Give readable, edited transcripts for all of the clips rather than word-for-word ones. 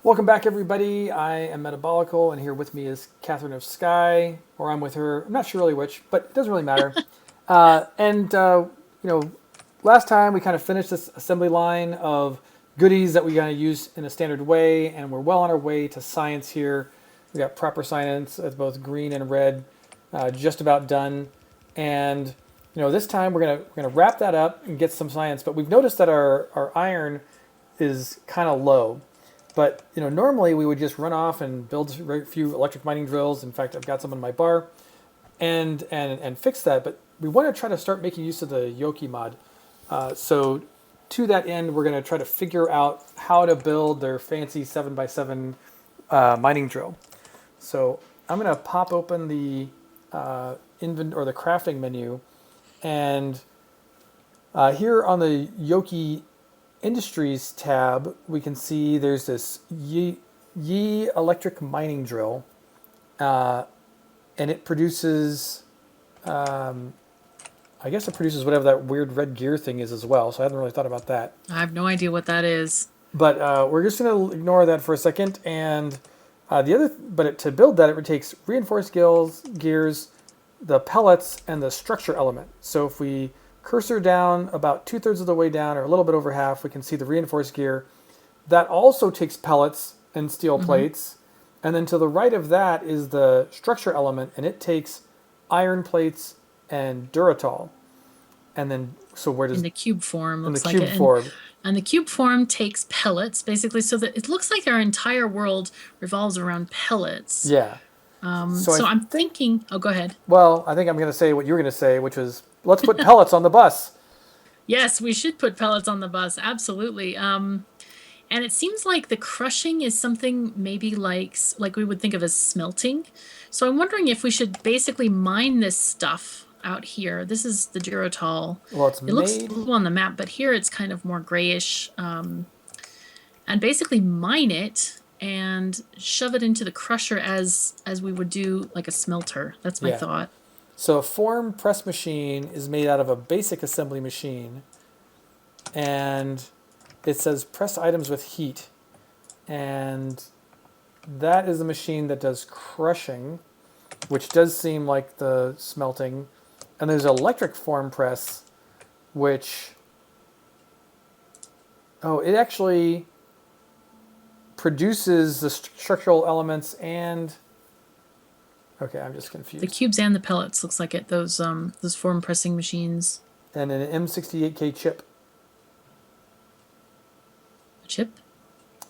Welcome back, everybody. I am Metabolical, and here with me is KatherineOfSky, or I'm with her. I'm not sure really which, but it doesn't really matter. You know, last time we kind of finished this assembly line of goodies that we're going to use in a standard way, and we're well on our way to science here. We got proper science as both green and red, just about done. And this time we're gonna wrap that up and get some science. But we've noticed that our iron is kind of low. But normally we would just run off and build a few electric mining drills. In fact, I've got some in my bar, and fix that. But we want to try to start making use of the Yuoki mod. So to that end, we're going to try to figure out how to build their fancy 7x7 mining drill. So I'm going to pop open the the crafting menu, and here on the Yuoki Industries tab, we can see there's this Yi electric mining drill, and it produces, I guess it produces whatever that weird red gear thing is as well. So I hadn't really thought about that. I have no idea what that is. But we're just going to ignore that for a second. And to build that, it takes reinforced gears, the pellets, and the structure element. So if we cursor down about 2/3 of the way down, or a little bit over half, we can see the reinforced gear. That also takes pellets and steel plates. And then to the right of that is the structure element, and it takes iron plates and Duratol. And then, so where does... In the cube form, in the looks like cube it. form. And the cube form takes pellets, basically, so that it looks like our entire world revolves around pellets. Yeah. So I'm thinking... Oh, go ahead. Well, I think I'm going to say what you were going to say, which was, let's put pellets on the bus. Yes, we should put pellets on the bus, absolutely. And it seems like the crushing is something maybe like we would think of as smelting. So I'm wondering if we should basically mine this stuff out here. This is the Duratol. Well, it looks blue on the map, but here it's kind of more grayish. And basically mine it and shove it into the crusher as we would do like a smelter. That's my thought. So a form press machine is made out of a basic assembly machine, and it says press items with heat, and that is the machine that does crushing, which does seem like the smelting. And there's electric form press, which, it actually produces the structural elements and... Okay, I'm just confused. The cubes and the pellets, looks like it. Those form pressing machines. And an M68K chip. A chip?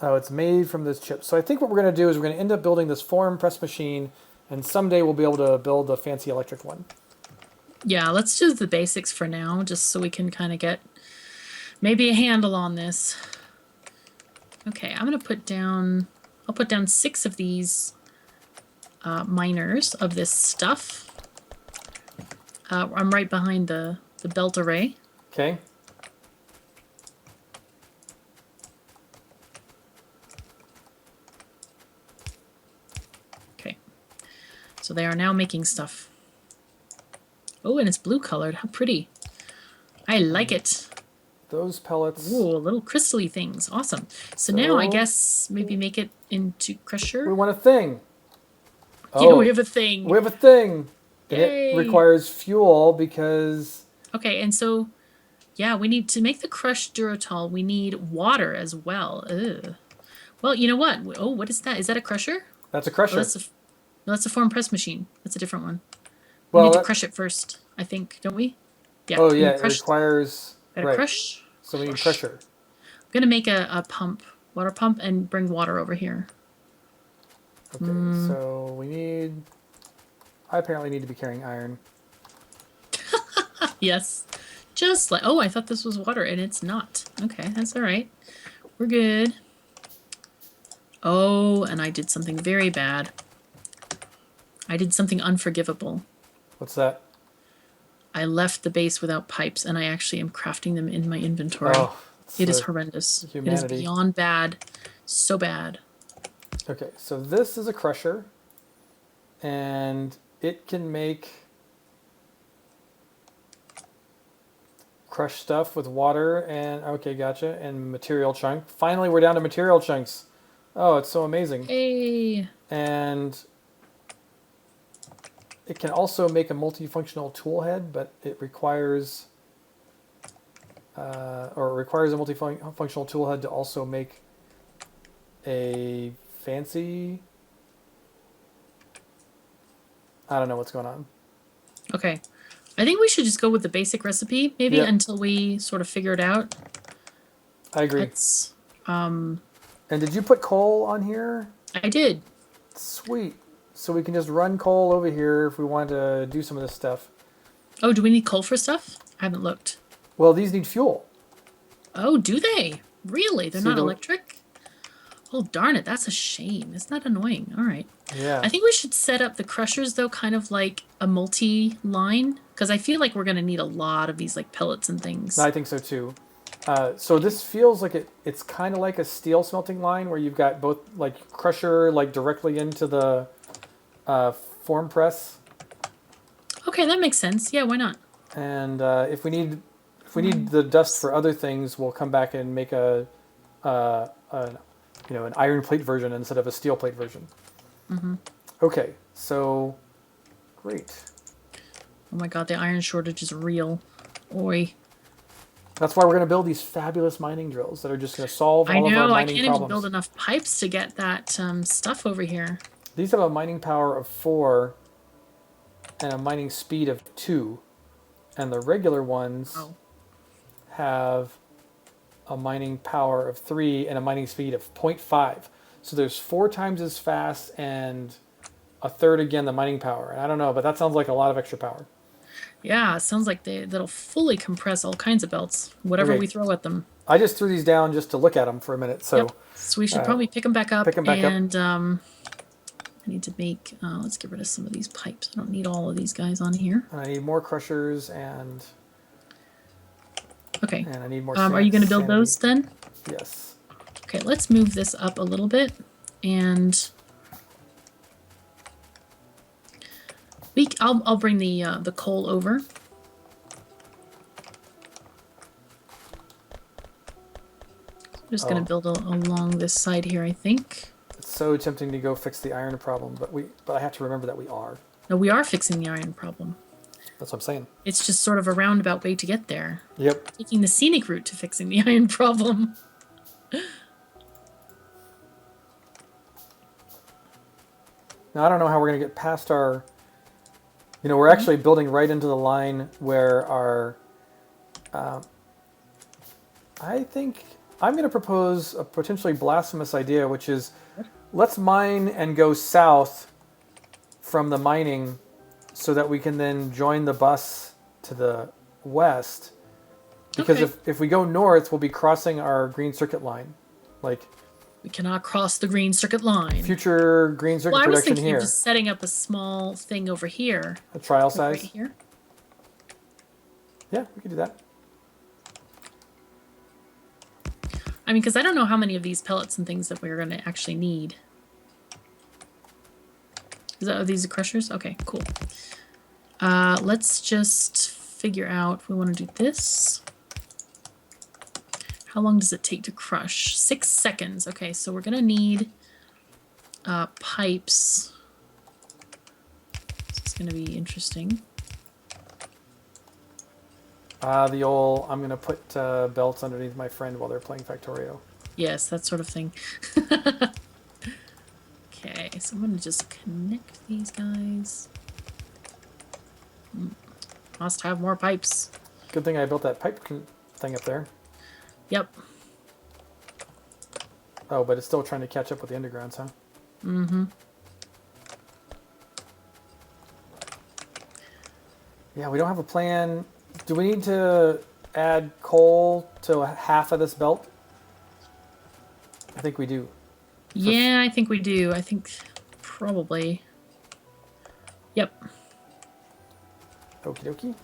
Oh, it's made from this chip. So I think what we're going to do is we're going to end up building this form press machine, and someday we'll be able to build a fancy electric one. Yeah, let's do the basics for now, just so we can kind of get maybe a handle on this. Okay, I'm going to put down... I'll put down 6 of these miners of this stuff. I'm right behind the belt array. Okay. Okay. So they are now making stuff. Oh, and it's blue colored. How pretty. I like it. Those pellets... Ooh, little crystally things. Awesome. So now I guess maybe make it into crusher. We want a thing. Yeah, we have a thing. We have a thing. Yay. It requires fuel because... Okay, and so, yeah, we need to make the crushed Duratol. We need water as well. Ugh. Well, you know what? Oh, what is that? Is that a crusher? That's a crusher. Oh, that's a form press machine. That's a different one. We need to crush it first, I think, don't we? Yeah. Oh, yeah, it requires... Gotta crush. So we need crusher. I'm going to make a pump, water pump, and bring water over here. Okay, so we need... I apparently need to be carrying iron. Yes. Just like... Oh, I thought this was water, and it's not. Okay, that's all right. We're good. Oh, and I did something very bad. I did something unforgivable. What's that? I left the base without pipes, and I actually am crafting them in my inventory. Oh, it is horrendous. Humanity. It is beyond bad. So bad. Okay, so this is a crusher, and it can make crush stuff with water and, okay, gotcha, and material chunk. Finally, we're down to material chunks. Oh, it's so amazing. Hey. And it can also make a multifunctional tool head, but it requires, or it requires a multifunctional tool head to also make a fancy. I don't know what's going on. Okay. I think we should just go with the basic recipe, maybe, Yep. until we sort of figure it out. I agree. Let's, And did you put coal on here? I did. Sweet. So we can just run coal over here if we want to do some of this stuff. Oh, do we need coal for stuff? I haven't looked. Well, these need fuel. Oh, do they? Really? They're See not the- electric? Oh, darn it. That's a shame. Isn't that annoying? All right. Yeah. I think we should set up the crushers, though, kind of like a multi-line, because I feel like we're going to need a lot of these like pellets and things. I think so too. So this feels like it's kind of like a steel smelting line where you've got both like crusher like directly into the form press, Okay, that makes sense. Yeah, why not? and if we need the dust for other things, we'll come back and make an iron plate version instead of a steel plate version. Mm-hmm. Okay, so great. Oh my god, the iron shortage is real. Oi. That's why we're going to build these fabulous mining drills that are just going to solve I all of our know, I mining can't problems. even build enough pipes to get that stuff over here. These have a mining power of 4 and a mining speed of 2, and the regular ones Oh. have a mining power of 3 and a mining speed of 0.5. So there's 4 times as fast and a third again the mining power. And I don't know, but that sounds like a lot of extra power. Yeah, it sounds like that'll fully compress all kinds of belts, whatever Okay. we throw at them. I just threw these down just to look at them for a minute. So Yep. So we should probably pick them back up. pick 'em back up. And I need to make, let's get rid of some of these pipes. I don't need all of these guys on here. and I need more crushers and Okay. I need more. Are you going to build sanity. those then? Yes. Okay, let's move this up a little bit. And I'll bring the coal over. I'm just going to build along this side here, I think. It's so tempting to go fix the iron problem, but I have to remember that we are. No, we are fixing the iron problem. That's what I'm saying. It's just sort of a roundabout way to get there. Yep. Taking the scenic route to fixing the iron problem. Now I don't know how we're going to get past our. We're actually building right into the line where our. I think I'm going to propose a potentially blasphemous idea, which is, let's mine and go south from the mining, so that we can then join the bus to the west. Because Okay. if we go north, we'll be crossing our green circuit line, like We cannot cross the green circuit line. future green circuit Well, I was production thinking here. of just setting up a small thing over here. A trial Like right size. here. Yeah, we could do that. I mean, because I don't know how many of these pellets and things that we're going to actually need. Are these the crushers? Okay, cool. Let's just figure out if we want to do this. How long does it take to crush? 6 seconds. Okay, so we're going to need pipes. This is going to be interesting. The old, I'm going to put belts underneath my friend while they're playing Factorio. Yes, that sort of thing. Okay, so I'm going to just connect these guys. Must have more pipes. Good thing I built that pipe thing up there. Yep. Oh, but it's still trying to catch up with the undergrounds, huh? Mm-hmm. Yeah, we don't have a plan. Do we need to add coal to half of this belt? I think we do. Yeah, I think we do. I think probably. Yep. Okie dokie.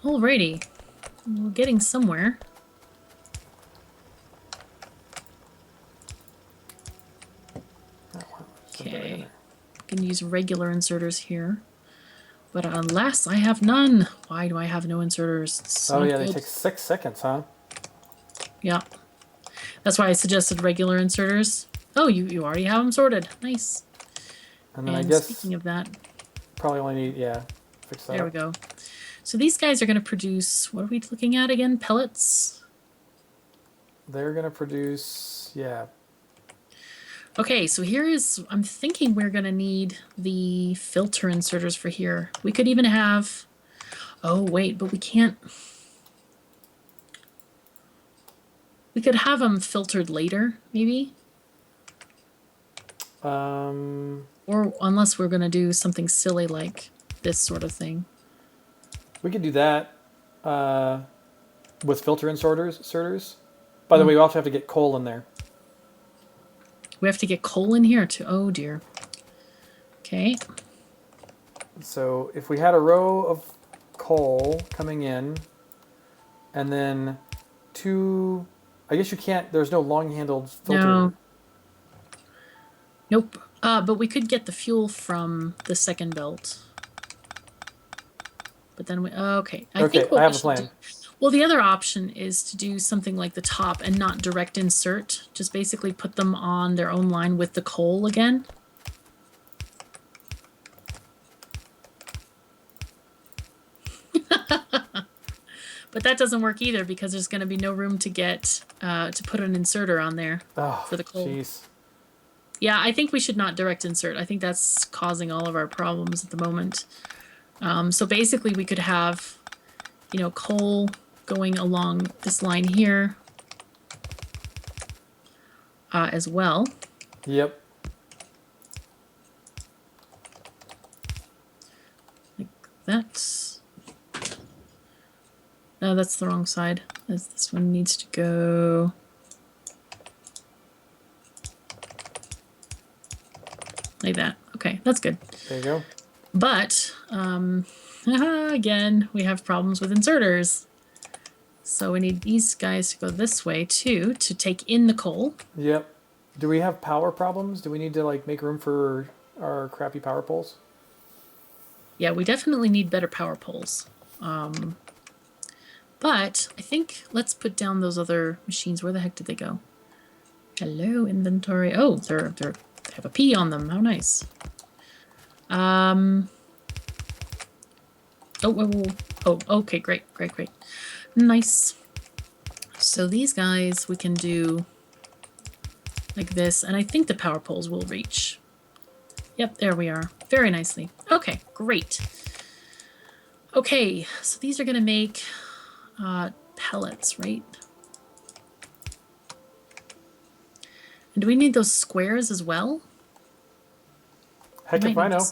Alrighty. We're getting somewhere. can use regular inserters here. But alas, I have none. Why do I have no inserters? It's Oh not yeah, they good. take 6 seconds, huh? Yeah. That's why I suggested regular inserters. Oh, you already have them sorted. Nice. And then I And guess speaking of that, probably only need, yeah, fix that there we up. go. So these guys are going to produce, what are we looking at again? Pellets? They're going to produce, yeah. Okay, so here is, I'm thinking we're going to need the filter inserters for here. We could even have, oh wait, but we can't. We could have them filtered later, maybe? Or unless we're going to do something silly like this sort of thing. We could do that with filter inserters. By the way, we also have to get coal in there. We have to get coal in here too. Oh dear. Okay. So if we had a row of coal coming in, and then 2, I guess you can't, there's no long-handled filter. No. Nope. But we could get the fuel from the second belt. But then we, okay. I think what I have we a should plan. do, well, the other option is to do something like the top and not direct insert. Just basically put them on their own line with the coal again. But that doesn't work either because there's going to be no room to get to put an inserter on there for the coal. Jeez. Yeah, I think we should not direct insert. I think that's causing all of our problems at the moment. So basically we could have, you know, coal going along this line here as well. Yep. Like that. No, that's the wrong side. This one needs to go. Like that. Okay, that's good. There you go. But, again, we have problems with inserters. So we need these guys to go this way, too, to take in the coal. Yep. Do we have power problems? Do we need to, like, make room for our crappy power poles? Yeah, we definitely need better power poles. But I think let's put down those other machines. Where the heck did they go? Hello, inventory. Oh, they have a P on them. How nice. Oh, okay, great. Nice. So these guys we can do like this, and I think the power poles will reach. Yep, there we are. Very nicely. Okay, great. Okay, so these are gonna make pellets, right? And do we need those squares as well? Heck if I know.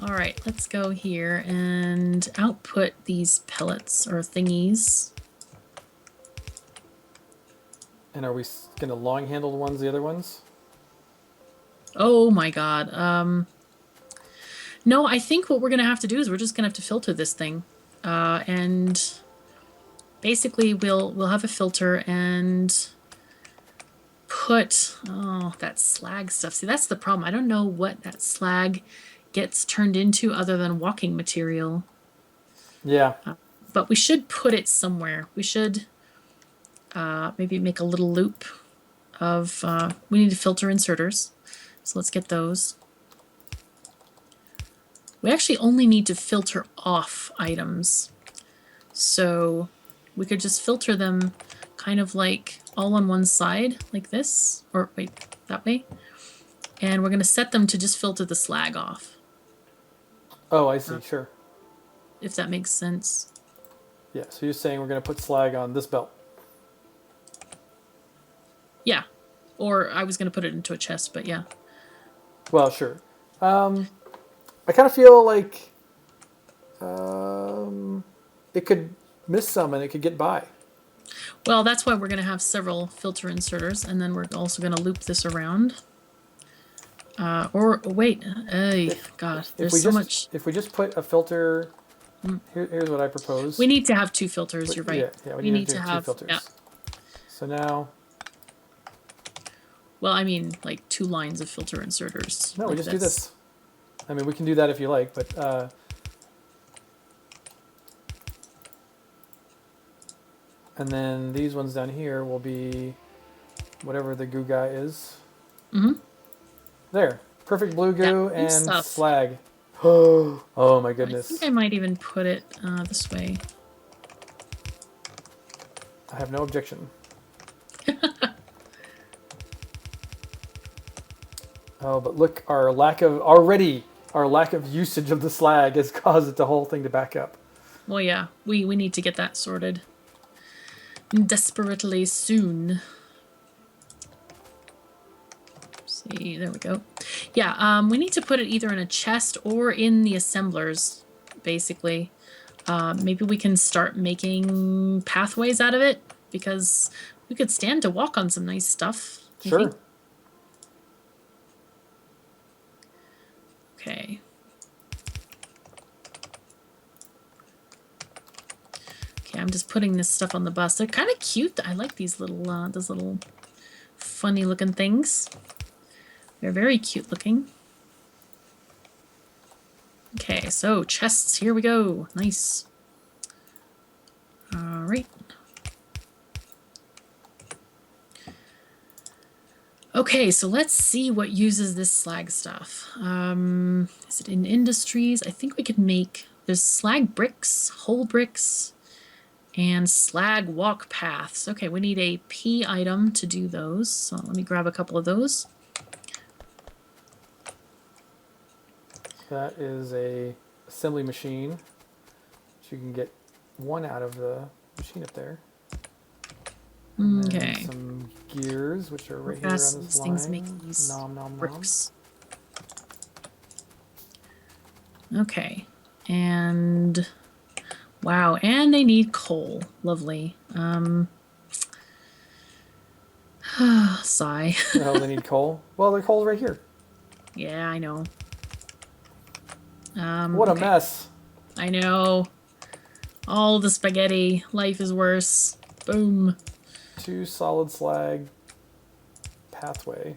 All right, let's go here and output these pellets or thingies. And are we going to long-handled ones, the other ones? Oh my god. No, I think what we're going to have to do is we're just going to have to filter this thing. And basically we'll have a filter and put, oh, that slag stuff. See, that's the problem. I don't know what that slag gets turned into other than walking material. Yeah. But we should put it somewhere. We should maybe make a little loop of, we need to filter inserters. So let's get those. We actually only need to filter off items. So we could just filter them kind of like all on one side, like this. Or wait, that way. And we're going to set them to just filter the slag off. Oh, I see. Sure. If that makes sense. Yeah, so you're saying we're going to put slag on this belt. Yeah. Or I was going to put it into a chest, but yeah. Well, sure. I kind of feel like it could miss some and it could get by. Well, that's why we're going to have several filter inserters, and then we're also going to loop this around. Or wait, God, there's so much. If we just put a filter, here's what I propose. We need to have two filters. You're right. Yeah, we need to have two filters. Yeah. So now, Well, I mean, like 2 lines of filter inserters. No, we Like just do this. I mean, we can do that if you like, but and then these ones down here will be whatever the goo guy is. Mm-hmm. There, perfect blue goo That and stuff. slag. Oh my I goodness! think I might even put it this way. I have no objection. Oh, but look, our lack of usage of the slag has caused the whole thing to back up. Well, yeah, we need to get that sorted desperately soon. See, there we go. Yeah, we need to put it either in a chest or in the assemblers, basically. Maybe we can start making pathways out of it, because we could stand to walk on some nice stuff. Sure. Okay. Okay, I'm just putting this stuff on the bus. They're kind of cute. I like these little funny looking things. They're very cute looking. Okay, so chests, here we go. Nice. All right. Okay, so let's see what uses this slag stuff. Is it in industries? I think we could make, there's slag bricks, whole bricks, and slag walk paths. Okay, we need a P item to do those. So let me grab a couple of those. That is a assembly machine. So you can get one out of the machine up there. And Okay. some gears, which are right here on Fast this these line. things make these Nom nom nom. bricks. Okay, and wow, and they need coal. Lovely. Sigh. Oh, they need coal. Well, the coal's right here. Yeah, I know. What a okay. mess. I know. All the spaghetti. Life is worse. Boom. 2 solid slag pathway.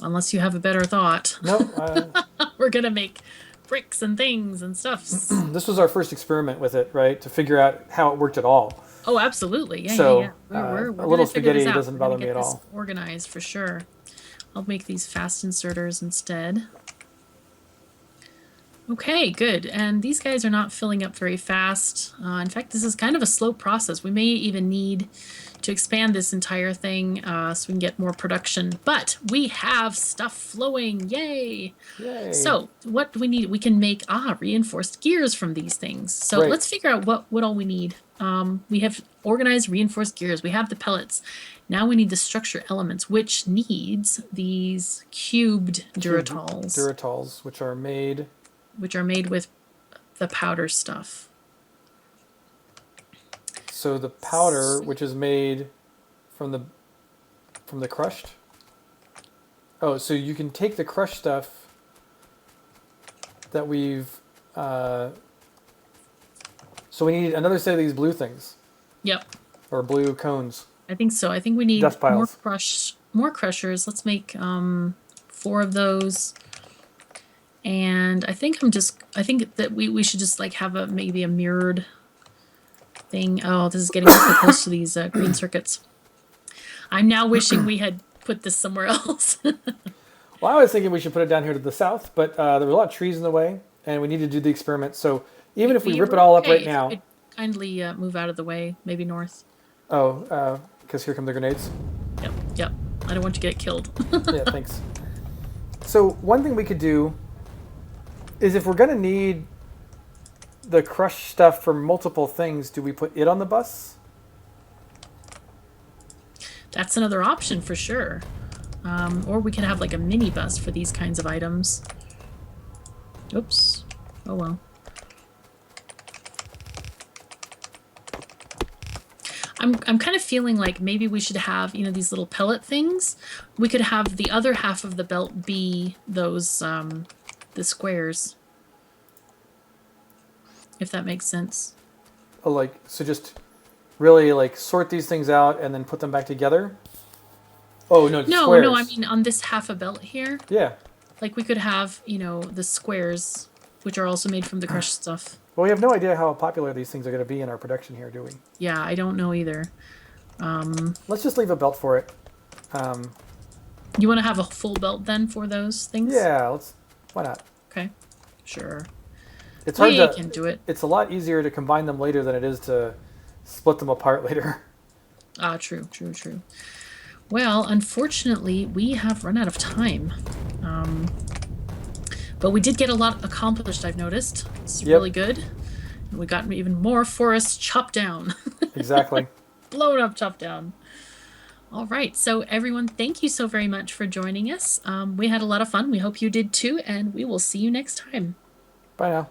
Unless you have a better thought. Nope. We're gonna make bricks and things and stuff. This was our first experiment with it, right? To figure out how it worked at all. Oh, absolutely. Yeah, So, yeah. We're a gonna little figure this spaghetti out. doesn't We're gonna bother me get at this all. organized for sure. I'll make these fast inserters instead. Okay, good. And these guys are not filling up very fast. In fact, this is kind of a slow process. We may even need to expand this entire thing so we can get more production. But we have stuff flowing. Yay! Yay. So what do we need? We can make reinforced gears from these things. So Right. let's figure out what all we need. We have organized reinforced gears. We have the pellets. Now we need the structure elements, which needs these cubed Duratols. Duratols, which are made with the powder stuff. So the powder, which is made from the crushed. Oh, so you can take the crushed stuff that we've. So we need another set of these blue things. Yep. Or blue cones. I think so. I think we need Dust piles. more crushers. Let's make 4 of those. And I think I think that we should just like have maybe a mirrored thing. Oh, this is getting so close to these green circuits. I'm now wishing we had put this somewhere else. Well, I was thinking we should put it down here to the south, but there were a lot of trees in the way, and we need to do the experiment. So even if we rip it all up right now. If you could kindly move out of the way, maybe north. Oh, because here come the grenades. Yep. I don't want you to get killed. Yeah, thanks. So one thing we could do is if we're going to need the crushed stuff for multiple things, do we put it on the bus? That's another option for sure. Or we could have like a mini bus for these kinds of items. Oops. Oh well. I'm kind of feeling like maybe we should have, these little pellet things. We could have the other half of the belt be those the squares. If that makes sense. Oh, so just really like sort these things out and then put them back together. Oh no, No, squares. no, I mean on this half a belt here. Yeah. Like we could have, you know, the squares, which are also made from the crushed stuff. Well, we have no idea how popular these things are going to be in our production here, do we? Yeah, I don't know either. Let's just leave a belt for it. You want to have a full belt then for those things? Yeah, let's. Why not? Okay, sure. It's hard We to. can do it. It's a lot easier to combine them later than it is to split them apart later. Ah, true. Well, unfortunately, we have run out of time. But we did get a lot accomplished, I've noticed. It's really good. And we got even more forests chopped down. Exactly. Blown up, chopped down. All right, so everyone, thank you so very much for joining us. We had a lot of fun. We hope you did too, and we will see you next time. Bye now.